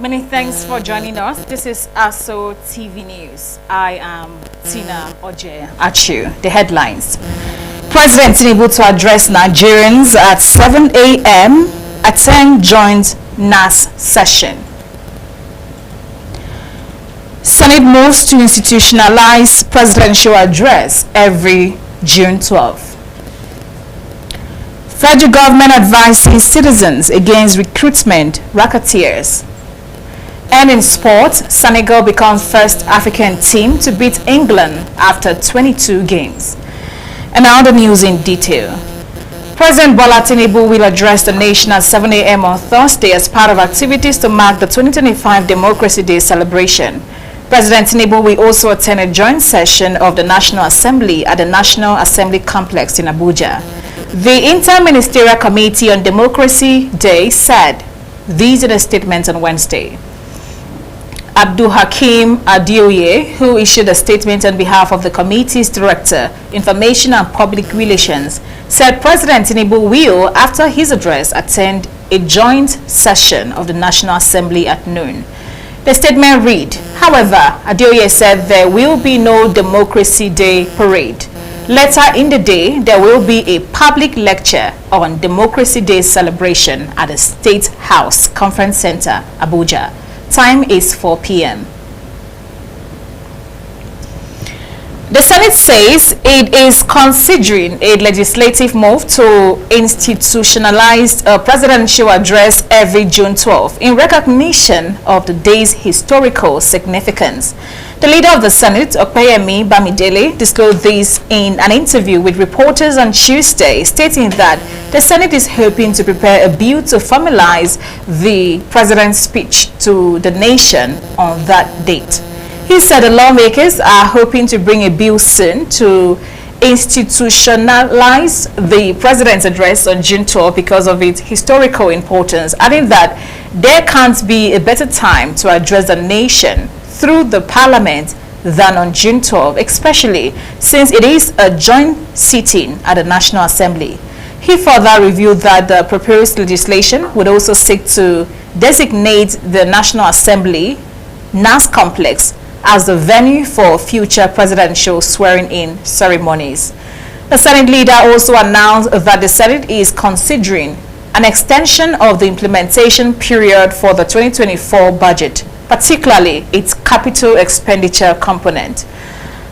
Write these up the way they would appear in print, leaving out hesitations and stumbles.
Many thanks for joining us. This is ASO TV News. I am Tina Oje Achu. The headlines. President Tinubu to address Nigerians at 7 a.m. attend joint NAS session. Senate moves to institutionalize presidential address every June 12. Federal government advises citizens against recruitment racketeers. And in sport, Senegal becomes first African team to beat England after 22 games. And now the news in detail. President Bola Tinubu will address the nation at 7 a.m. on Thursday as part of activities to mark the 2025 Democracy Day celebration. President Tinubu will also attend a joint session of the National Assembly at the National Assembly Complex in Abuja. The Inter-Ministerial Committee on Democracy Day said these in a statement on Wednesday. Abdul Hakim Adioye, who issued a statement on behalf of the committee's Director, Information and Public Relations, said President Tinubu will, after his address, attend a joint session of the National Assembly at noon. The statement read, however, Adioye said there will be no Democracy Day parade. Later in the day, there will be a public lecture on Democracy Day celebration at the State House Conference Center, Abuja. Time is 4 p.m. The Senate says it is considering a legislative move to institutionalize a presidential address every June 12 in recognition of the day's historical significance. The leader of the Senate, Opeyemi Bamidele, disclosed this in an interview with reporters on Tuesday, stating that the Senate is hoping to prepare a bill to formalize the president's speech to the nation on that date. He said the lawmakers are hoping to bring a bill soon to institutionalize the president's address on June 12 because of its historical importance, adding that there can't be a better time to address the nation through the parliament than on June 12, especially since it is a joint sitting at the National Assembly. He further revealed that the proposed legislation would also seek to designate the National Assembly NAS complex as the venue for future presidential swearing-in ceremonies. The Senate leader also announced that the Senate is considering an extension of the implementation period for the 2024 budget, particularly its capital expenditure component.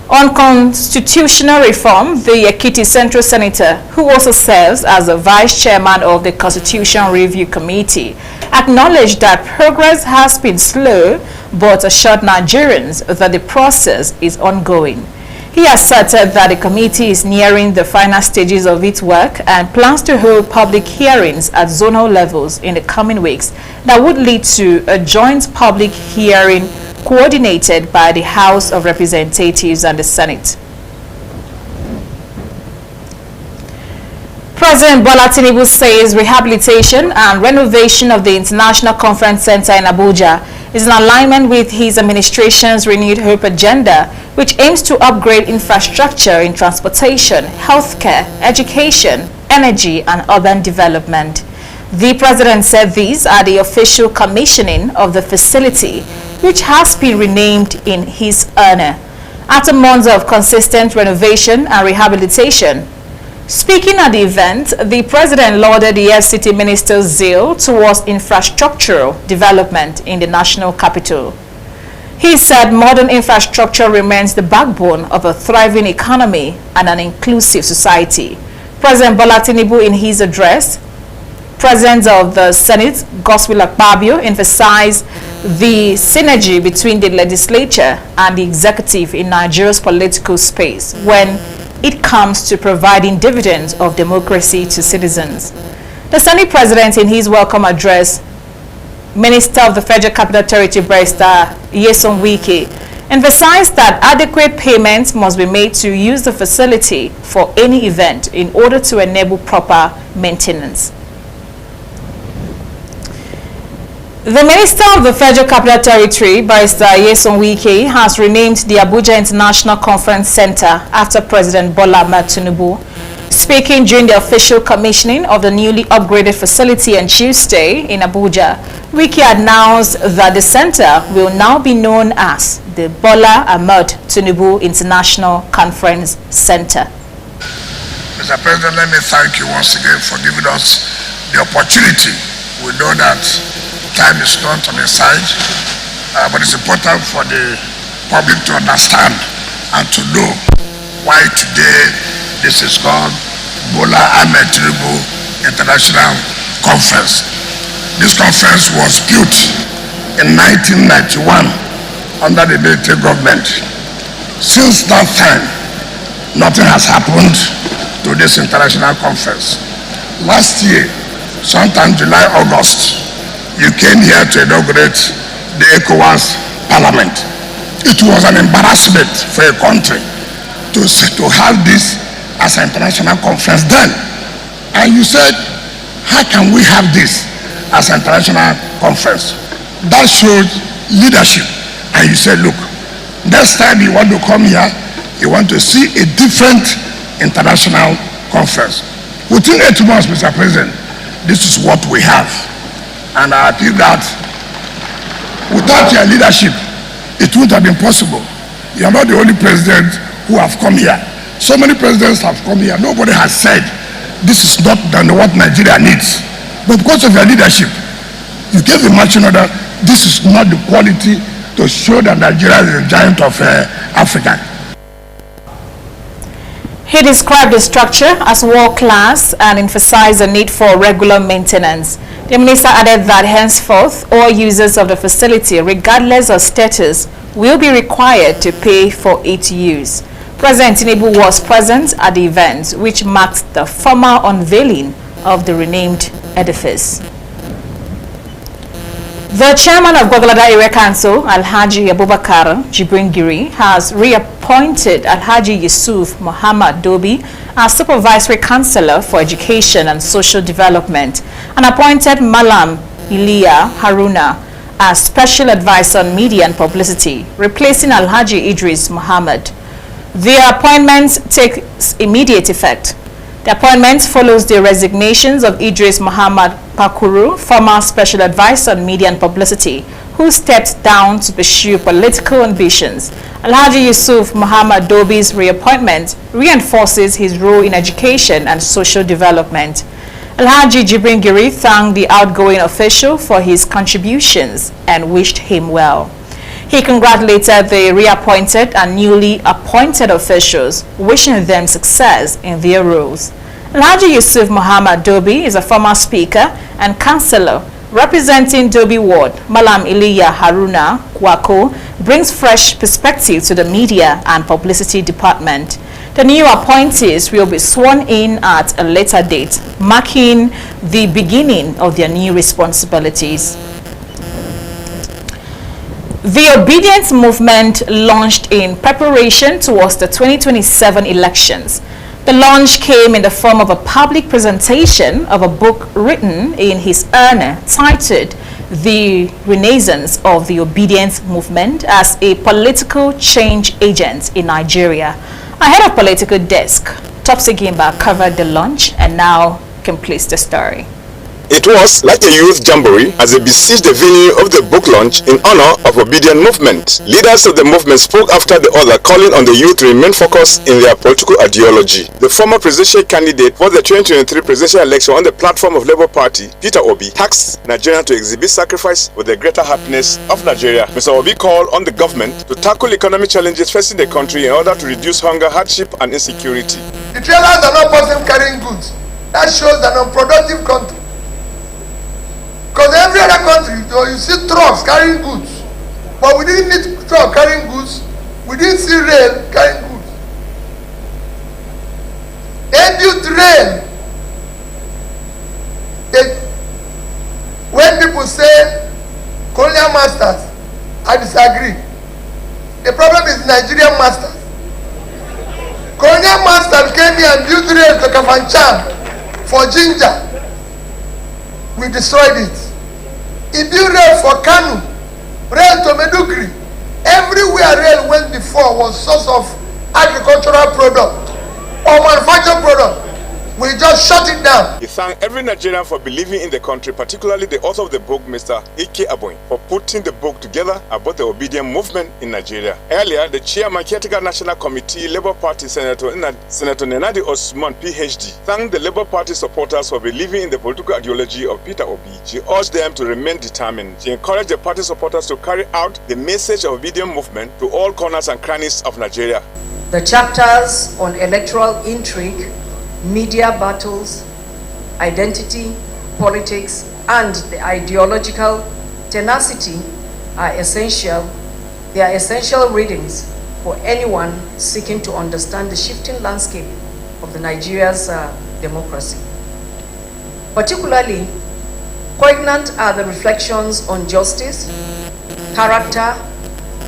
On constitutional reform, the Ekiti Central Senator, who also serves as the Vice Chairman of the Constitution Review Committee, acknowledged that progress has been slow but assured Nigerians that the process is ongoing. He asserted that the committee is nearing the final stages of its work and plans to hold public hearings at zonal levels in the coming weeks that would lead to a joint public hearing coordinated by the House of Representatives and the Senate. President Bola Tinubu says rehabilitation and renovation of the International Conference Center in Abuja is in alignment with his administration's Renewed Hope agenda, which aims to upgrade infrastructure in transportation, healthcare, education, energy, and urban development. The president said these are the official commissioning of the facility, which has been renamed in his honor. After months of consistent renovation and rehabilitation, speaking at the event, the president lauded the FCT minister's zeal towards infrastructural development in the national capital. He said modern infrastructure remains the backbone of a thriving economy and an inclusive society. President Bola Tinubu, in his address, President of the Senate, Godswill Akpabio, emphasized the synergy between the legislature and the executive in Nigeria's political space when it comes to providing dividends of democracy to citizens. The Senate President, in his welcome address, Minister of the Federal Capital Territory, Barrister Nyesom Wike, emphasized that adequate payments must be made to use the facility for any event in order to enable proper maintenance. The Minister of the Federal Capital Territory, Barrister Nyesom Wike, has renamed the Abuja International Conference Center after President Bola Ahmed Tinubu. Speaking during the official commissioning of the newly upgraded facility on Tuesday in Abuja, Wike announced that the center will now be known as the Bola Ahmed Tinubu International Conference Center. Mr. President, let me thank you once again for giving us the opportunity. We know that time is not on the side, but it's important for the public to understand and to know why today this is called Bola Ahmed Tinubu International Conference. This conference was built in 1991 under the military government. Since that time, nothing has happened to this international conference. Last year, sometime July, August, you came here to inaugurate the ECOWAS Parliament. It was an embarrassment for a country to have this as an international conference then. And you said, how can we have this as an international conference? That shows leadership. And you said, look, next time you want to come here, you want to see a different international conference. Within 8 months, Mr. President, this is what we have. And I feel that without your leadership, it wouldn't have been possible. You are not the only president who have come here. So many presidents have come here. Nobody has said this is not what Nigeria needs. But because of your leadership, you gave a marching order. This is not the quality to show that Nigeria is a giant of Africa. He described the structure as world-class and emphasized the need for regular maintenance. The minister added that henceforth, all users of the facility, regardless of status, will be required to pay for its use. President Tinubu was present at the event, which marked the formal unveiling of the renamed edifice. The chairman of Gwagwalada Area Council, Alhaji Abubakar Jibrin-Giri, has reappointed Alhaji Yusuf Muhammad Dobi as Supervisory Councillor for Education and Social Development and appointed Malam Iliya Haruna as Special Advisor on Media and Publicity, replacing Alhaji Idris Muhammad. The appointments take immediate effect. The appointment follows the resignations of Idris Muhammad Pakuru, former Special Advisor on Media and Publicity, who stepped down to pursue political ambitions. Alhaji Yusuf Muhammad Dobi's reappointment reinforces his role in education and social development. Alhaji Jibrin-Giri thanked the outgoing official for his contributions and wished him well. He congratulated the reappointed and newly appointed officials, wishing them success in their roles. Alhaji Yusuf Muhammad Dobi is a former speaker and councillor. Representing Dobi Ward, Malam Iliya Haruna Kwako brings fresh perspective to the media and publicity department. The new appointees will be sworn in at a later date, marking the beginning of their new responsibilities. The Obedience Movement launched in preparation towards the 2027 elections. The launch came in the form of a public presentation of a book written in his honor titled The Renaissance of the Obedience Movement as a Political Change Agent in Nigeria. Ahead of Political Desk, Topsy Gimba covered the launch and now completes the story. It was like a youth jamboree as they besieged the venue of the book launch in honor of Obedient Movement. Leaders of the movement spoke after the other, calling on the youth to remain focused in their political ideology. The former presidential candidate for the 2023 presidential election on the platform of Labour Party, Peter Obi, tasked Nigerians to exhibit sacrifice with the greater happiness of Nigeria. Mr. Obi called on the government to tackle economic challenges facing the country in order to reduce hunger, hardship and insecurity. The trailers are not possible carrying goods. That shows an unproductive country. Because every other country, you see trucks carrying goods. But we didn't need trucks carrying goods. We didn't see rail carrying goods. They built rail. When people say colonial masters, I disagree. The problem is Nigerian masters. Colonial masters came here and built rail to Kafanchan for Ginger. We destroyed it. He built rail for Kanu, rail to Medugri. Everywhere rail went before was source of agricultural product or manufactured product. We just shut it down. He thanked every Nigerian for believing in the country, particularly the author of the book, Mr. Ike Aboin, for putting the book together about the obedient movement in Nigeria. Earlier, the chairman, Caretaker National Committee, Labour Party Senator Nenadi Osman, PhD, thanked the Labour Party supporters for believing in the political ideology of Peter Obi. She urged them to remain determined. She encouraged the party supporters to carry out the message of obedient movement to all corners and crannies of Nigeria. The chapters on electoral intrigue, media battles, identity, politics, and the ideological tenacity are essential. They are essential readings for anyone seeking to understand the shifting landscape of the Nigeria's democracy. Particularly, poignant are the reflections on justice, character,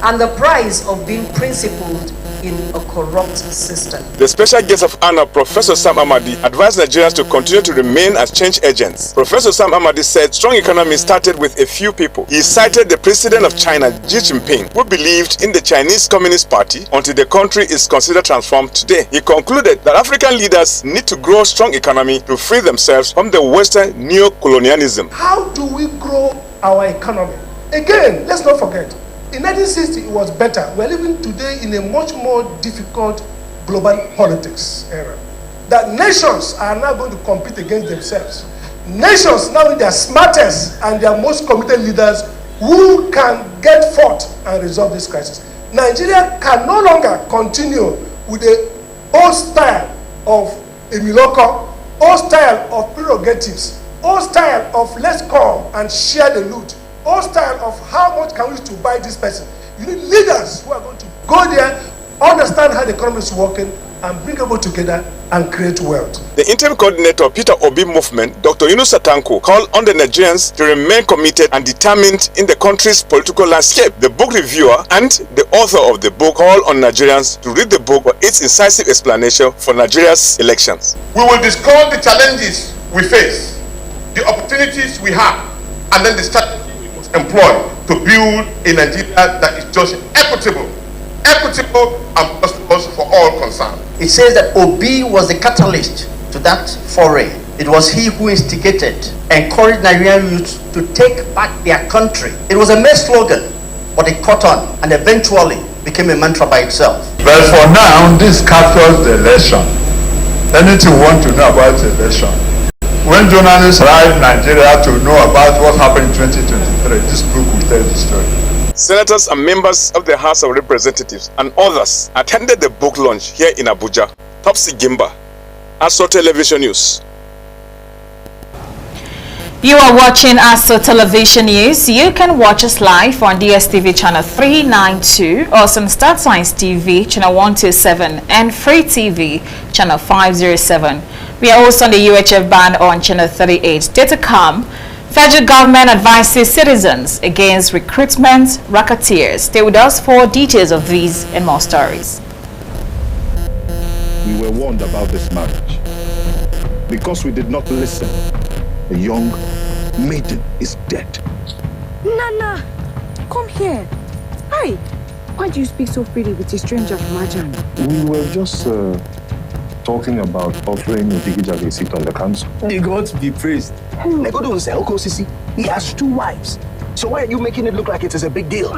and the price of being principled in a corrupt system. The special guest of honor, Professor Sam Amadi, advised Nigerians to continue to remain as change agents. Professor Sam Amadi said strong economy started with a few people. He cited the president of China, Xi Jinping, who believed in the Chinese Communist Party until the country is considered transformed today. He concluded that African leaders need to grow strong economy to free themselves from the Western neo-colonialism. How do we grow our economy? Again, let's not forget, in 1960 it was better. We're living today in a much more difficult global politics era. That nations are now going to compete against themselves. Nations now need their smartest and their most committed leaders who can get forth and resolve this crisis. Nigeria can no longer continue with the old style of Emiloko, old style of prerogatives, old style of let's come and share the loot, old style of how much can we use to buy this person. You need leaders who are going to go there, understand how the economy is working, and bring people together and create wealth. The interim coordinator of Peter Obi movement, Dr. Yunus Satanko, called on the Nigerians to remain committed and determined in the country's political landscape. The book reviewer and the author of the book called on Nigerians to read the book for its incisive explanation for Nigeria's elections. We will discuss the challenges we face, the opportunities we have, and then the strategy we must employ to build a Nigeria that is just equitable and prosperous for all concerned. It says that Obi was the catalyst to that foray. It was he who instigated, encouraged Nigerian youth to take back their country. It was a mere slogan, but it caught on and eventually became a mantra by itself. But for now, this captures the election. Anything you want to know about the election. When journalists arrive in Nigeria to know about what happened in 2023, this book will tell the story. Senators and members of the House of Representatives and others attended the book launch here in Abuja. Topsy Gimba, ASO Television News. You are watching ASO Television News. You can watch us live on DSTV channel 392, also on StarTimes TV channel 127 and Free TV channel 507. We are also on the UHF band on channel 38. Datacom. Federal government advises citizens against recruitment racketeers. Stay with us for details of these and more stories. We were warned about this marriage. Because we did not listen, the young maiden is dead. Nana, come here. Hi. Why do you speak so freely with a stranger from Ajan? We were just talking about offering Odigijale a seat on the council. May God be praised. Negodo Nselko Sisi, he has 2 wives. So why are you making it look like it is a big deal?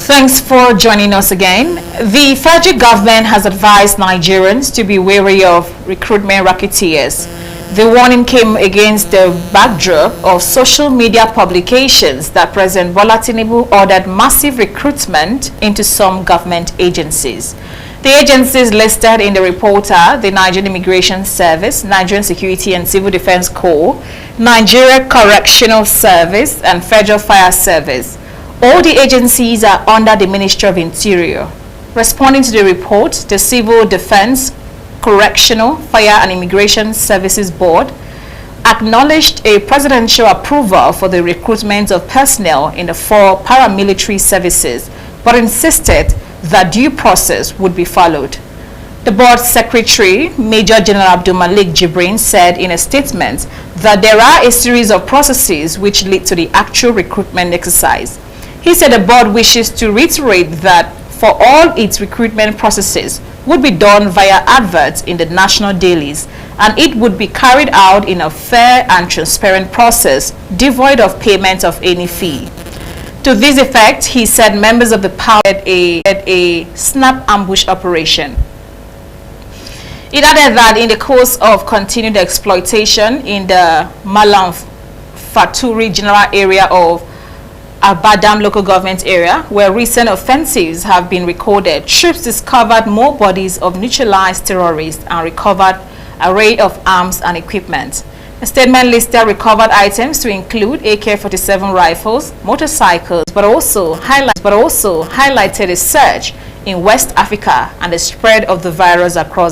Thanks for joining us again. The federal government has advised Nigerians to be wary of recruitment racketeers. The warning came against the backdrop of social media publications that President Bola Tinubu ordered massive recruitment into some government agencies. The agencies listed in the report are the Nigerian Immigration Service, Nigerian Security and Civil Defense Corps, Nigeria Correctional Service, and Federal Fire Service. All the agencies are under the Ministry of Interior. Responding to the report, the Civil Defense, Correctional, Fire and Immigration Services Board acknowledged a presidential approval for the recruitment of personnel in the 4 paramilitary services, but insisted that due process would be followed. The board secretary, Major General Abdul Malik Jibrin, said in a statement that there are a series of processes which lead to the actual recruitment exercise. He said the board wishes to reiterate that for all its recruitment processes would be done via adverts in the national dailies, and it would be carried out in a fair and transparent process, devoid of payment of any fee. To this effect, he said members of the power had a snap ambush operation. It added that in the course of continued exploitation in the Malam Faturi general area of Abadam local government area, where recent offensives have been recorded, troops discovered more bodies of neutralized terrorists and recovered an array of arms and equipment. The statement listed recovered items to include AK-47 rifles, motorcycles, but also highlighted a surge in West Africa and the spread of the virus across